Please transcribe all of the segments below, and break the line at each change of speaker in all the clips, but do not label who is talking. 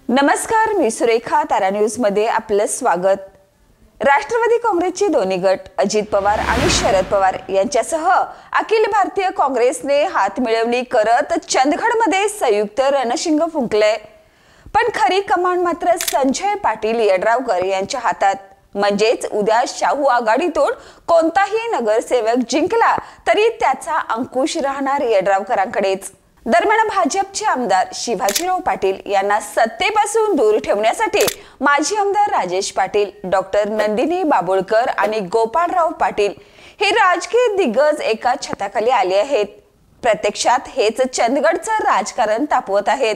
नमस्कार, मी सुरेखा. तारा न्यूज मध्ये आपलं स्वागत. राष्ट्रवादी काँग्रेसचे दोन्ही गट अजित पवार आणि शरद पवार यांच्यासह अखिल भारतीय काँग्रेसने हात मिळवणी करत चंदगडमध्ये संयुक्त रणशिंग फुंकले. पण खरी कमान मात्र संजय पाटील यड्रावकर यांच्या हातात. म्हणजेच उद्या शाहू आघाडीतून कोणताही नगरसेवक जिंकला तरी त्याचा अंकुश राहणार यड्रावकरांकडेच. दरम्यान भाजपचे आमदार शिवाजीराव पाटील यांना सत्तेपासून दूर ठेवण्यासाठी माजी आमदार राजेश पाटील, डॉक्टर नंदिनी बाबुळकर आणि गोपाळराव पाटील हे राजकीय दिग्गज एका छताखाली आले आहेत. प्रत्यक्षात हेच चंदगडचं राजकारण तापवत आहेत.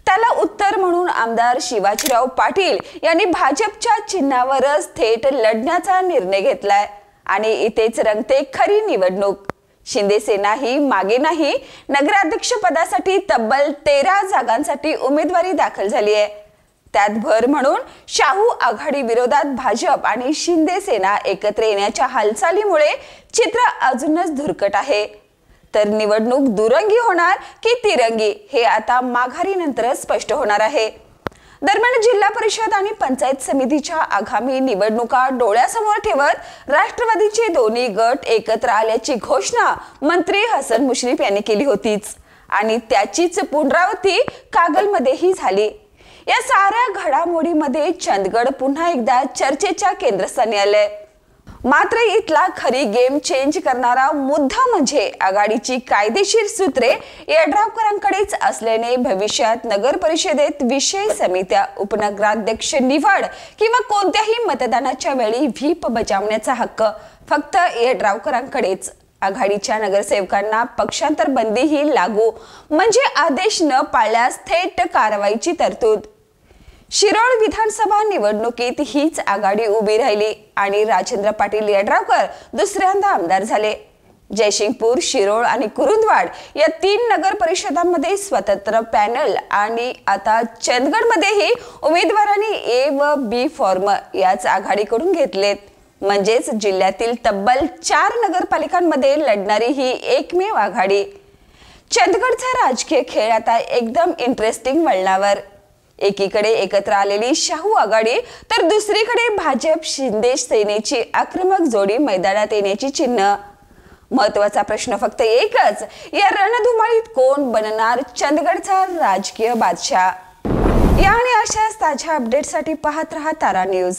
त्याला उत्तर म्हणून आमदार शिवाजीराव पाटील यांनी भाजपच्या चिन्हावरच थेट लढण्याचा निर्णय घेतलाय आणि इथेच रंगते खरी निवडणूक. शिंदे सेना ही मागे नाही. नगराध्यक्ष पदासाठी तब्बल 13 जागांसाठी उमेदवारी दाखल झाली आहे. त्यात भर म्हणून शाहू आघाडी विरोधात भाजप आणि शिंदे सेना एकत्र येण्याच्या हालचालीमुळे चित्र अजूनच धुरकट आहे. तर निवडणूक दुरंगी होणार की तिरंगी हे आता माघारीनंतरच स्पष्ट होणार आहे. दरम्यान जिल्हा परिषद आणि पंचायत समितीच्या आगामी निवडणुका डोळ्यासमोर ठेवत राष्ट्रवादीचे दोन्ही गट एकत्र आल्याची घोषणा मंत्री हसन मुश्रीफ यांनी केली होतीच आणि त्याचीच पुनरावृत्ती कागलमध्येही झाली. या साऱ्या घडामोडीमध्ये चंदगड पुन्हा एकदा चर्चेच्या केंद्रस्थानी आले. मात्र इथला खरी गेम चेंज करणारा मुद्दा म्हणजे आघाडीची कायदेशीर सूत्रे यड्रावकरांकडेच असल्याने भविष्यात नगर परिषदेत विषय समित्या, उपनगराध्यक्ष निवड किंवा कोणत्याही मतदानाच्या वेळी व्हीप बजावण्याचा हक्क फक्त यड्रावकरांकडेच. आघाडीच्या नगरसेवकांना पक्षांतर बंदीही लागू, म्हणजे आदेश न पाळल्यास थेट कारवाईची तरतूद. शिरोळ विधानसभा निवडणुकीत हीच आघाडी उभी राहिली आणि राजेंद्र पाटील यड्रावकर दुसऱ्यांदा आमदार झाले. जयसिंगपूर, शिरोळ आणि कुरुंदवाड या 3 नगर परिषदांमध्ये स्वतंत्र पॅनल आणि आता चंदगडमध्येही उमेदवारांनी ए व बी फॉर्म याच आघाडीकडून घेतलेत. म्हणजेच जिल्ह्यातील तब्बल 4 नगरपालिकांमध्ये लढणारी ही एकमेव आघाडी. चंदगडचा राजकीय खेळ आता एकदम इंटरेस्टिंग वळणावर. एकीकडे एकत्र आलेली शाहू आघाडी तर दुसरीकडे भाजप शिंदे सेनेची आक्रमक जोडी मैदानात येण्याची चिन्ह. महत्वाचा प्रश्न फक्त एकच, या रणधुमाळीत कोण बनणार चंदगडचा राजकीय बादशाह? या आणि अशाच ताज्या अपडेटसाठी पाहत रहा तारा न्यूज.